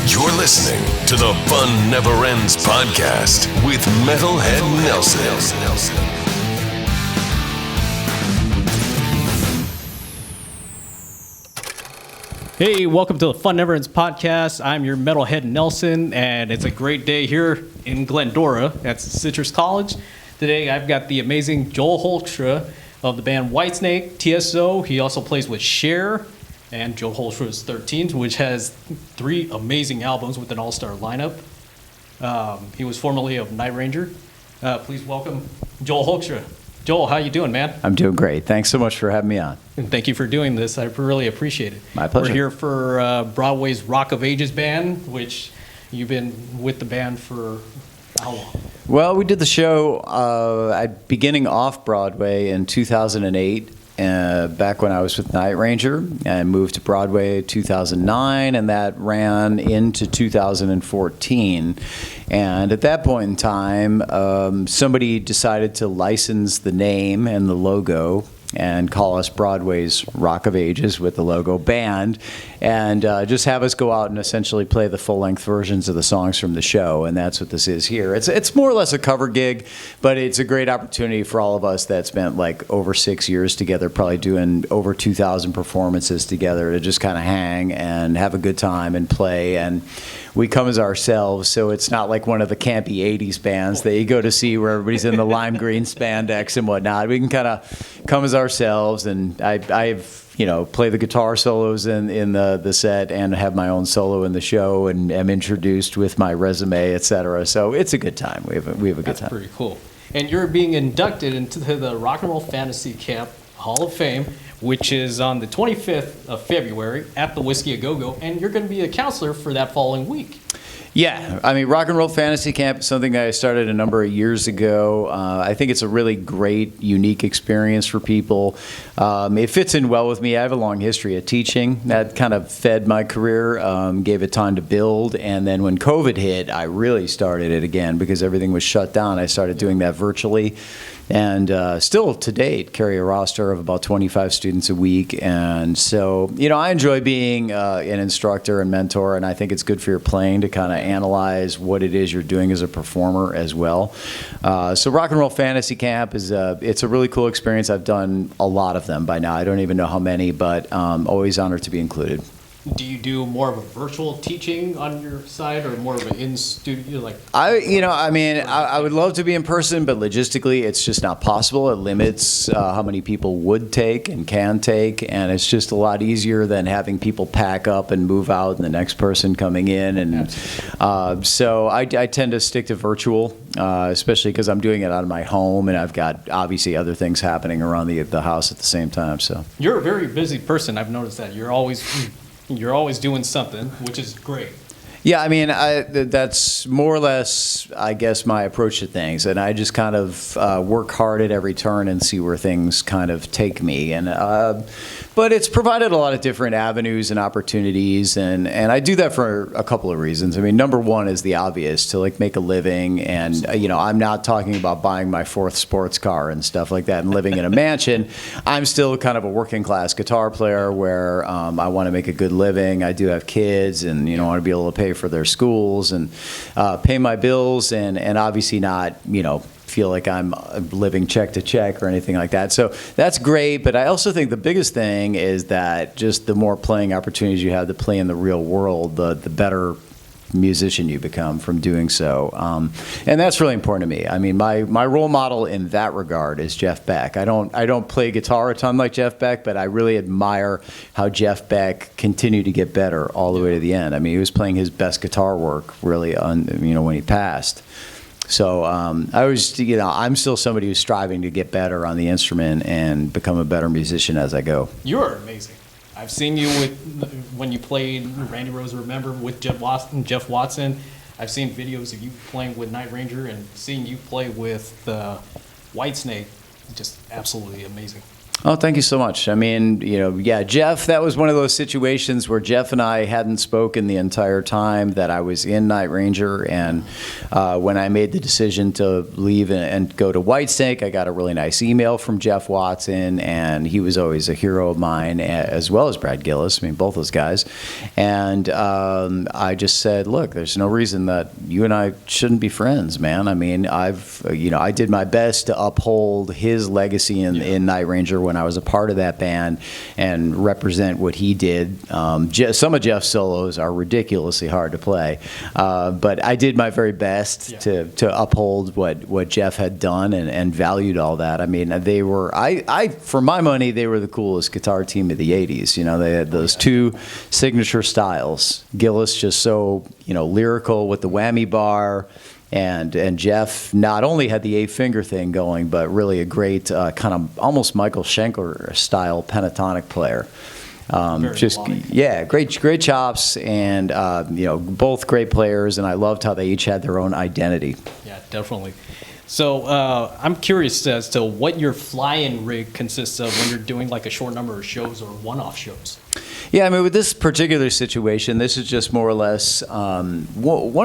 You're listening to the Fun Never Ends podcast with Metalhead Nelson. Hey, welcome to the Fun Never Ends podcast. I'm your Metalhead Nelson, and it's a great day here in Glendora at Citrus College. Today, I've got the amazing Joel Hoekstra of the band Whitesnake, TSO. He also plays with Cher and Joel Hoekstra's 13, which has 3 amazing albums with an all-star lineup. He was formerly of Night Ranger. Please welcome Joel Hoekstra. Joel, how you doing, man? I'm doing great. Thanks so much for having me on. And thank you for doing this. I really appreciate it. My pleasure. We're here for Broadway's Rock of Ages band, which you've been with the band for how long? Well, we did the show beginning off Broadway in 2008, back when I was with Night Ranger, and moved to Broadway in 2009, and that ran into 2014. And at that point in time, somebody decided to license the name and the logo and call us Broadway's Rock of Ages with the logo band, and just have us go out and essentially play the full-length versions of the songs from the show, and that's what this is here. It's more or less a cover gig, but it's a great opportunity for all of us that spent like over 6 years together, probably doing over 2,000 performances together, to just kind of hang and have a good time and play. And we come as ourselves, so it's not like one of the campy 80s bands that you go to see where everybody's in the lime green spandex and whatnot. We can kind of come as ourselves, and I've play the guitar solos in the set and have my own solo in the show, and am introduced with my resume, etc. So it's a good time. We have a good time. That's pretty cool. And you're being inducted into the Rock and Roll Fantasy Camp Hall of Fame, which is on the 25th of February at the Whiskey A Go-Go, and you're going to be a counselor for that following week. Yeah, I mean, Rock and Roll Fantasy Camp is something I started a number of years ago. I think it's a really great, unique experience for people. It fits in well with me. I have a long history of teaching. That kind of fed my career, gave it time to build. And then when COVID hit, I really started it again because everything was shut down. I started doing that virtually. And still to date, carry a roster of about 25 students a week. And so, I enjoy being an instructor and mentor, and I think it's good for your playing to kind of analyze what it is you're doing as a performer as well. So Rock and Roll Fantasy Camp it's a really cool experience. I've done a lot of them by now. I don't even know how many, but always honored to be included. Do you do more of a virtual teaching on your side, or more of an in-studio? I would love to be in person, but logistically, it's just not possible. It limits how many people would take and can take, and it's just a lot easier than having people pack up and move out, and the next person coming in. And so I tend to stick to virtual, especially because I'm doing it out of my home, and I've got obviously other things happening around the house at the same time. So you're a very busy person. I've noticed that you're always doing something, which is great. Yeah, I mean, that's more or less, I guess, my approach to things, and I just kind of work hard at every turn and see where things kind of take me. And but it's provided a lot of different avenues and opportunities, and I do that for a couple of reasons. I mean, number one is the obvious, to make a living, and I'm not talking about buying my 4th sports car and stuff like that and living in a mansion. I'm still kind of a working class guitar player where I want to make a good living. I do have kids, and I want to be able to pay for their schools and pay my bills, and obviously not feel like I'm living check to check or anything like that. So that's great, but I also think the biggest thing is that just the more playing opportunities you have to play in the real world, the better musician you become from doing so. And that's really important to me. I mean, my role model in that regard is Jeff Beck. I don't play guitar a ton like Jeff Beck, but I really admire how Jeff Beck continued to get better all the way to the end. I mean, he was playing his best guitar work really when he passed. So I'm still somebody who's striving to get better on the instrument and become a better musician as I go. You're amazing. I've seen you when you played Randy Rose Remember with Jeff Watson. I've seen videos of you playing with Night Ranger, and seeing you play with Whitesnake, just absolutely amazing. Oh, thank you so much. I mean, yeah, Jeff, that was one of those situations where Jeff and I hadn't spoken the entire time that I was in Night Ranger. And when I made the decision to leave and go to Whitesnake, I got a really nice email from Jeff Watson, and he was always a hero of mine, as well as Brad Gillis. I mean, both those guys. And I just said, look, there's no reason that you and I shouldn't be friends, man. I mean, I did my best to uphold his legacy in Night Ranger when I was a part of that band and represent what he did. Some of Jeff's solos are ridiculously hard to play, but I did my very best to uphold what Jeff had done and valued all that. I mean, they were, for my money, they were the coolest guitar team of the 80s. They had those two signature styles. Gillis just so, lyrical with the whammy bar. And Jeff not only had the 8-finger thing going, but really a great kind of almost Michael Schenker style pentatonic player. Great chops, and both great players. And I loved how they each had their own identity. Yeah, definitely. So I'm curious as to what your fly-in rig consists of when you're doing like a short number of shows or one-off shows. Yeah, I mean, with this particular situation, this is just more or less one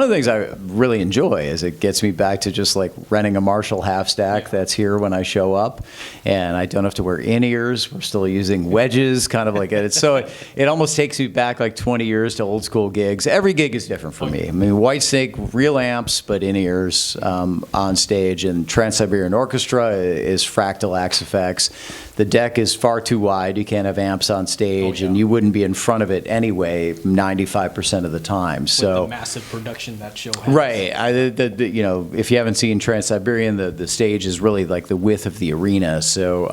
of the things I really enjoy is it gets me back to just like renting a Marshall half stack that's here when I show up, and I don't have to wear in-ears. We're still using wedges, kind of like it. So it almost takes me back like 20 years to old school gigs. Every gig is different for me. I mean, Whitesnake, real amps, but in-ears on stage, and Trans-Siberian Orchestra is fractal axe effects. The deck is far too wide. You can't have amps on stage, and you wouldn't be in front of it anyway 95% of the time. So with the massive production that show has. Right. If you haven't seen Trans-Siberian, the stage is really like the width of the arena. So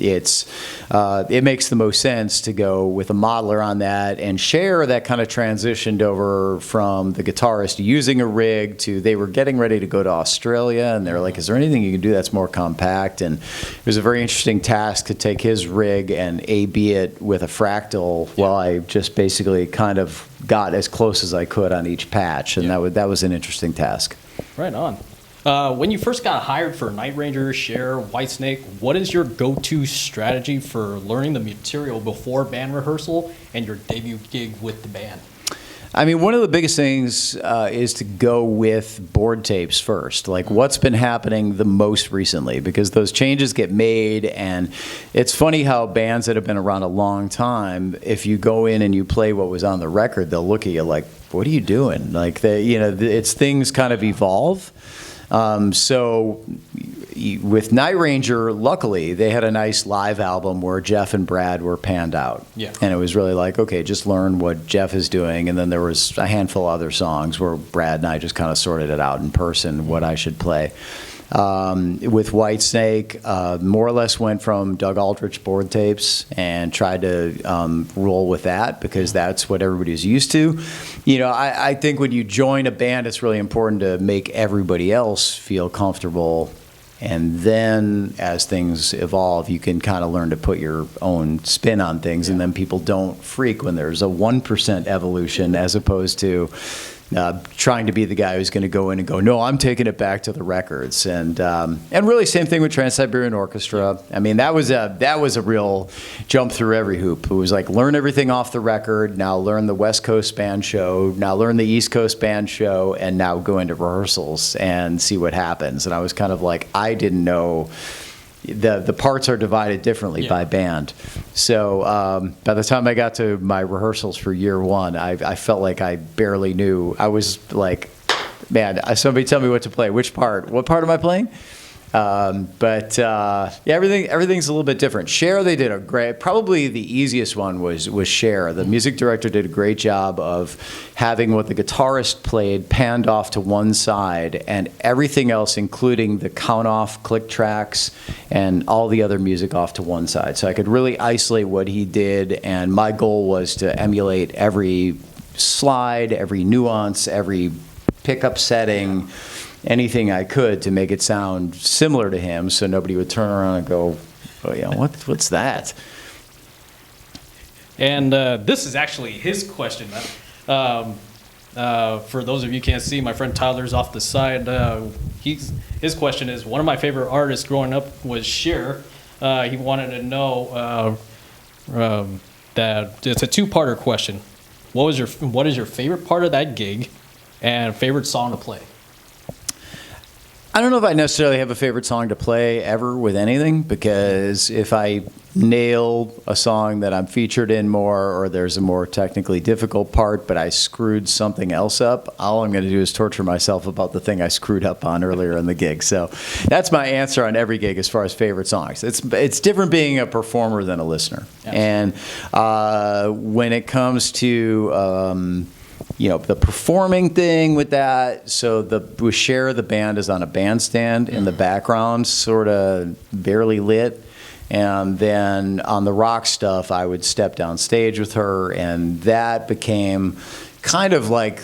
it makes the most sense to go with a modeler on that. And Cher, that kind of transitioned over from the guitarist using a rig to they were getting ready to go to Australia, and they were like, is there anything you can do that's more compact? And it was a very interesting task to take his rig and A/B it with a fractal while I just basically kind of got as close as I could on each patch, and that was an interesting task. Right on. When you first got hired for Night Ranger, Cher, Whitesnake, what is your go-to strategy for learning the material before band rehearsal and your debut gig with the band? I mean, one of the biggest things is to go with board tapes first, like what's been happening the most recently, because those changes get made, and it's funny how bands that have been around a long time, if you go in and you play what was on the record, they'll look at you like, what are you doing? Like, it's things kind of evolve. So with Night Ranger, luckily, they had a nice live album where Jeff and Brad were panned out. Yeah. And it was really like, okay, just learn what Jeff is doing. And then there was a handful of other songs where Brad and I just kind of sorted it out in person, what I should play. With Whitesnake, more or less went from Doug Aldrich board tapes and tried to roll with that because that's what everybody's used to. I think when you join a band, it's really important to make everybody else feel comfortable. And then as things evolve, you can kind of learn to put your own spin on things. And then people don't freak when there's a 1% evolution as opposed to trying to be the guy who's going to go in and go, no, I'm taking it back to the records. And really same thing with Trans-Siberian Orchestra. I mean, that was a real jump through every hoop. It was like, learn everything off the record, now learn the West Coast band show, now learn the East Coast band show, and now go into rehearsals and see what happens. And I was kind of like, I didn't know the parts are divided differently by band. So by the time I got to my rehearsals for year one, I felt like I barely knew. I was like, man, somebody tell me what to play. Which part? What part am I playing? Everything's a little bit different. Cher, they did a great, probably the easiest one was Cher. The music director did a great job of having what the guitarist played panned off to one side and everything else, including the count-off click tracks and all the other music off to one side. So I could really isolate what he did, and my goal was to emulate every slide, every nuance, every pickup setting, anything I could to make it sound similar to him so nobody would turn around and go, oh, yeah, what's that? And this is actually his question. For those of you who can't see, my friend Tyler's off the side. His question is, one of my favorite artists growing up was Cher. He wanted to know that it's a two-parter question. What is your favorite part of that gig, and favorite song to play? I don't know if I necessarily have a favorite song to play ever with anything, because if I nail a song that I'm featured in more, or there's a more technically difficult part, but I screwed something else up, all I'm going to do is torture myself about the thing I screwed up on earlier in the gig. So that's my answer on every gig as far as favorite songs. It's different being a performer than a listener. Absolutely. And when it comes to the performing thing with that, so with Cher, the band is on a bandstand in the background, sort of barely lit. And then on the rock stuff, I would step down stage with her, and that became kind of like,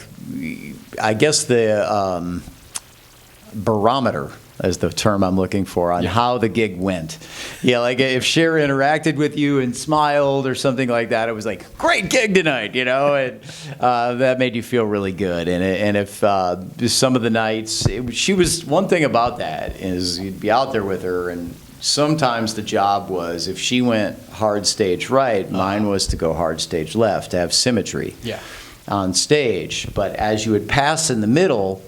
I guess, the barometer is the term I'm looking for on how the gig went. Yeah, like if Cher interacted with you and smiled or something like that, it was like, great gig tonight, and that made you feel really good. And if some of the nights, she was, one thing about that is you'd be out there with her, and sometimes the job was, if she went hard stage right, mine was to go hard stage left, to have symmetry on stage. But as you would pass in the middle,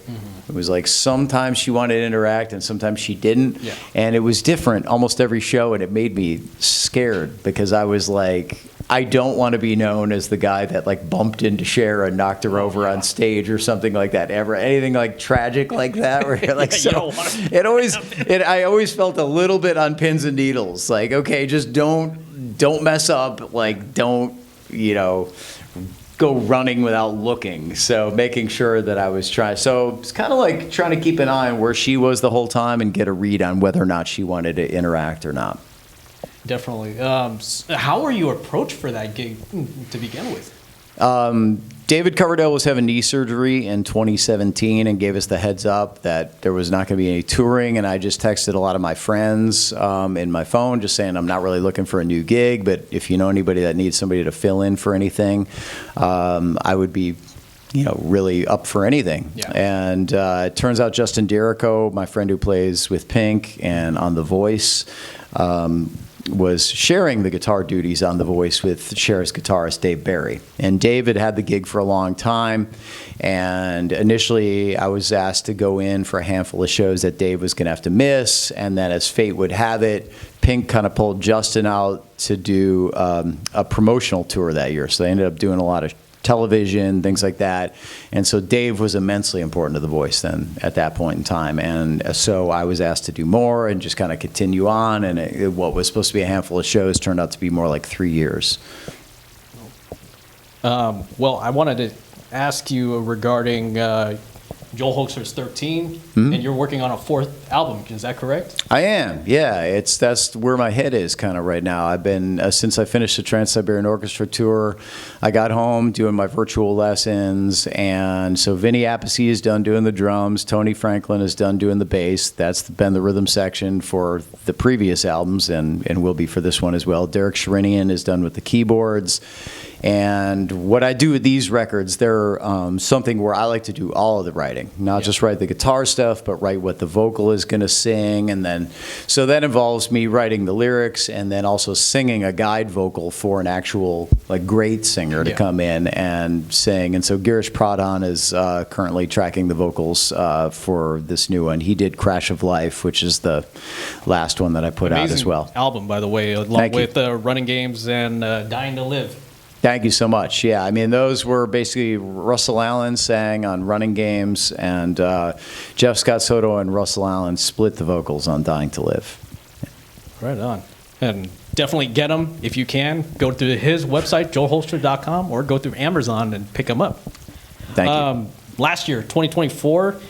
it was like sometimes she wanted to interact and sometimes she didn't. Yeah. And it was different almost every show, and it made me scared, because I was like, I don't want to be known as the guy that like bumped into Cher and knocked her over on stage or something like that. Ever anything like tragic like that, where you're like, I always felt a little bit on pins and needles. Like, okay, just don't mess up. Like, don't go running without looking. So making sure that I was trying. So it's kind of like trying to keep an eye on where she was the whole time and get a read on whether or not she wanted to interact or not. Definitely. How were you approached for that gig to begin with? David Coverdale was having knee surgery in 2017 and gave us the heads up that there was not going to be any touring, and I just texted a lot of my friends in my phone just saying I'm not really looking for a new gig, but if you know anybody that needs somebody to fill in for anything, I would be really up for anything. Yeah. And it turns out Justin Derico, my friend who plays with Pink and on The Voice, was sharing the guitar duties on The Voice with Cher's guitarist, Dave Barry. And David had the gig for a long time, and initially I was asked to go in for a handful of shows that Dave was going to have to miss, and then as fate would have it, Pink kind of pulled Justin out to do a promotional tour that year. So they ended up doing a lot of television, things like that. And so Dave was immensely important to The Voice then at that point in time. And so I was asked to do more and just kind of continue on. And what was supposed to be a handful of shows turned out to be more like 3 years. Well, I wanted to ask you regarding Joel Hoekstra's 13, and you're working on a 4th album. Is that correct? I am, yeah. That's where my head is kind of right now. I've been, since I finished the Trans-Siberian Orchestra tour, I got home doing my virtual lessons, and so Vinny Appice is done doing the drums, Tony Franklin is done doing the bass. That's been the rhythm section for the previous albums, and will be for this one as well. Derek Sherinian is done with the keyboards. And what I do with these records, they're something where I like to do all of the writing, not just write the guitar stuff, but write what the vocal is going to sing. And then, so that involves me writing the lyrics and then also singing a guide vocal for an actual great singer to come in and sing. And so Girish Pradhan is currently tracking the vocals for this new one. He did Crash of Life, which is the last one that I put out as well. Album, by the way, along with Running Games and Dying to Live. Thank you so much. Yeah, I mean, those were basically Russell Allen sang on Running Games, and Jeff Scott Soto and Russell Allen split the vocals on Dying to Live. Right on. And definitely get them if you can. Go to his website, joelhoekstra.com, or go through Amazon and pick them up. Thank you. Last year, 2024,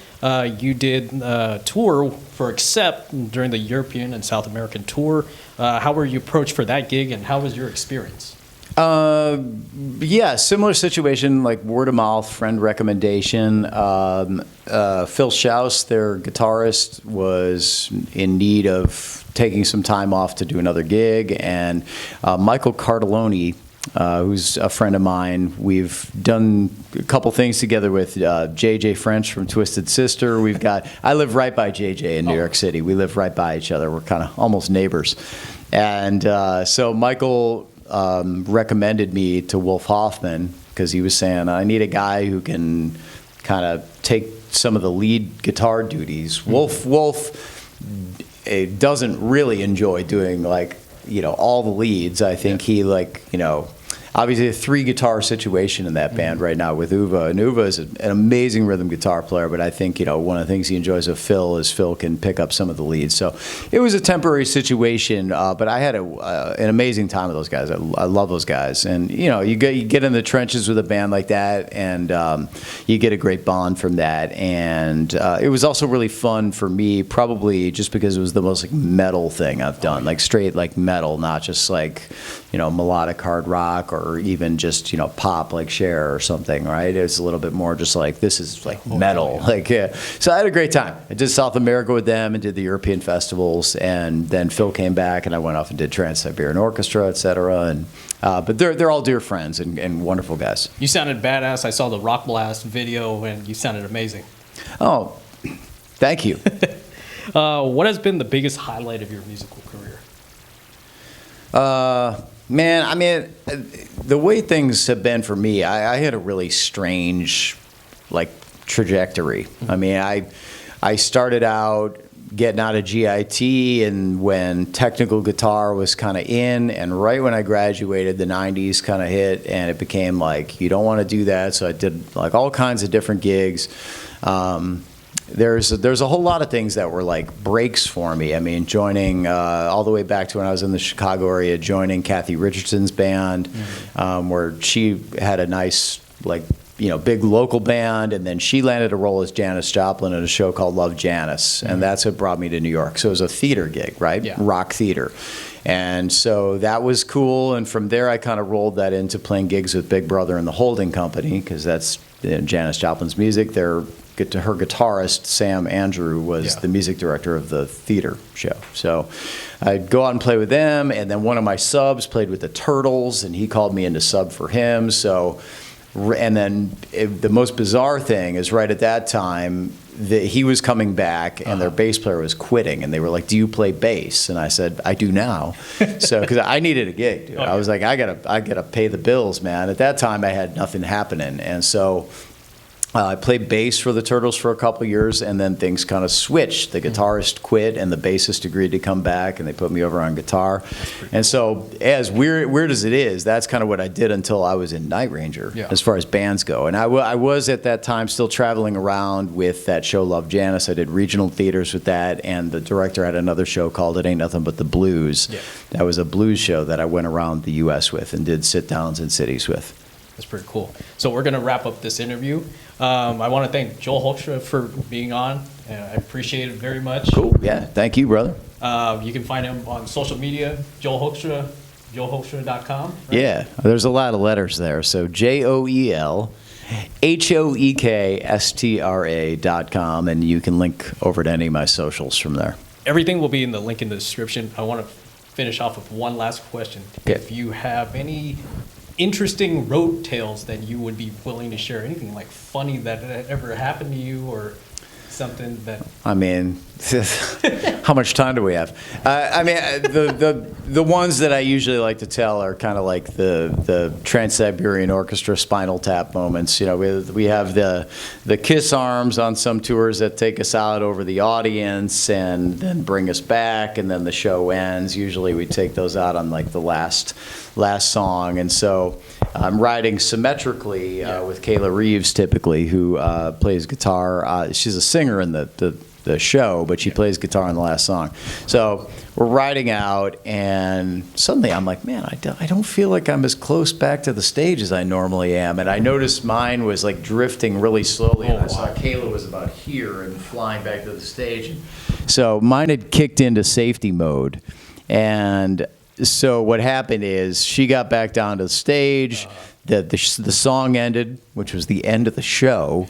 you did a tour for Accept during the European and South American tour. How were you approached for that gig, and how was your experience? Yeah, similar situation, like word of mouth, friend recommendation. Phil Shouse, their guitarist, was in need of taking some time off to do another gig, and Michael Cardelloni, who's a friend of mine, we've done a couple things together with JJ French from Twisted Sister. I live right by JJ in New York City. We live right by each other. We're kind of almost neighbors. And so Michael recommended me to Wolf Hoffman because he was saying, I need a guy who can kind of take some of the lead guitar duties. Wolf doesn't really enjoy doing all the leads. I think he obviously a 3-guitar situation in that band right now with Uwe. And Uwe is an amazing rhythm guitar player, but I think, one of the things he enjoys of Phil is Phil can pick up some of the leads. So it was a temporary situation, but I had an amazing time with those guys. I love those guys. And, you get in the trenches with a band like that, and you get a great bond from that. And it was also really fun for me, probably just because it was the most metal thing I've done, straight metal, not just melodic hard rock or even just pop like Cher or something, right? It's a little bit more just this is metal, yeah. So I had a great time. I did South America with them and did the European festivals, and then Phil came back and I went off and did Trans-Siberian Orchestra, etc. And but they're all dear friends and wonderful guys. You sounded badass. I saw the Rock Blast video and you sounded amazing. Oh, thank you. What has been the biggest highlight of your musical career? Man, I mean, the way things have been for me, I had a really strange, trajectory. I mean, I started out getting out of GIT, and when technical guitar was kind of in, and right when I graduated, the 90s kind of hit, and it became you don't want to do that, so I did all kinds of different gigs. There's a whole lot of things that were breaks for me. I mean, joining all the way back to when I was in the Chicago area, joining Kathy Richardson's band, where she had a nice big local band, and then she landed a role as Janis Joplin in a show called Love Janis, and that's what brought me to New York. So it was a theater gig, right? Yeah. Rock theater. And so that was cool, and from there I kind of rolled that into playing gigs with Big Brother and the Holding Company, because that's Janis Joplin's music. Her guitarist, Sam Andrew, was the music director of the theater show. So I'd go out and play with them, and then one of my subs played with the Turtles, and he called me in to sub for him. So, and then the most bizarre thing is right at that time, he was coming back, and their bass player was quitting, and they were like, "Do you play bass?" And I said, "I do now." So, because I needed a gig, dude. I was like, I gotta pay the bills, man. At that time, I had nothing happening, and so I played bass for the Turtles for a couple of years, and then things kind of switched. The guitarist quit, and the bassist agreed to come back, and they put me over on guitar. And so, as weird as it is, that's kind of what I did until I was in Night Ranger, as far as bands go. And I was at that time still traveling around with that show Love Janis. I did regional theaters with that, and the director had another show called It Ain't Nothing But the Blues. Yeah. That was a blues show that I went around the U.S. with and did sit-downs in cities with. That's pretty cool. So we're going to wrap up this interview. I want to thank Joel Hoekstra for being on. I appreciate it very much. Cool. Yeah. Thank you, brother. You can find him on social media, Joel Hoekstra, joelhoekstra.com. Right? Yeah. There's a lot of letters there. So JoelHoekstra.com, and you can link over to any of my socials from there. Everything will be in the link in the description. I want to finish off with one last question. Okay. If you have any interesting road tales that you would be willing to share, anything funny that ever happened to you or something that... I mean, how much time do we have? I mean, the ones that I usually like to tell are kind of like the Trans-Siberian Orchestra Spinal Tap moments. We have the kiss arms on some tours that take us out over the audience and then bring us back, and then the show ends. Usually we take those out on the last song, and so I'm riding symmetrically with Kayla Reeves typically, who plays guitar. She's a singer in the show, but she plays guitar on the last song. So we're riding out, and suddenly I'm like, man, I don't feel like I'm as close back to the stage as I normally am. And I noticed mine was drifting really slowly, and I saw Kayla was about here and flying back to the stage. So mine had kicked into safety mode, and so what happened is she got back down to the stage. The song ended, which was the end of the show,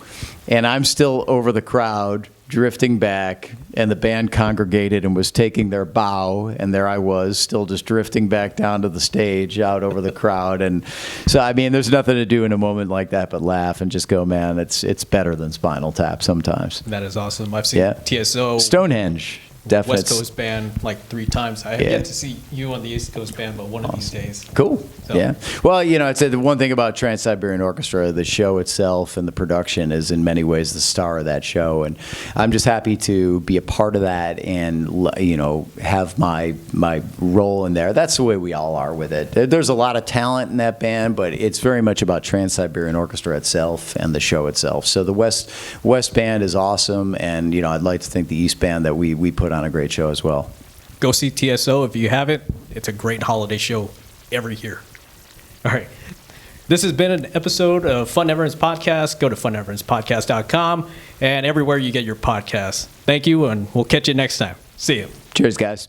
and I'm still over the crowd, drifting back, and the band congregated and was taking their bow, and there I was, still just drifting back down to the stage, out over the crowd. And so, I mean, there's nothing to do in a moment like that but laugh and just go, man, it's better than Spinal Tap sometimes. That is awesome. I've seen TSO. Stonehenge. definitely. West Coast band like 3 times. I have yet to see you on the East Coast band, but one of these days. Cool. So. Yeah. Well, I'd say the one thing about Trans-Siberian Orchestra, the show itself and the production is in many ways the star of that show. And I'm just happy to be a part of that and, have my role in there. That's the way we all are with it. There's a lot of talent in that band, but it's very much about Trans-Siberian Orchestra itself and the show itself. So the West band is awesome. And, I'd like to think the East band that we put on a great show as well. Go see TSO if you haven't. It's a great holiday show every year. All right. This has been an episode of Fun Never Ends Podcast. Go to funneverendspodcast.com and everywhere you get your podcasts. Thank you, and we'll catch you next time. See you. Cheers, guys.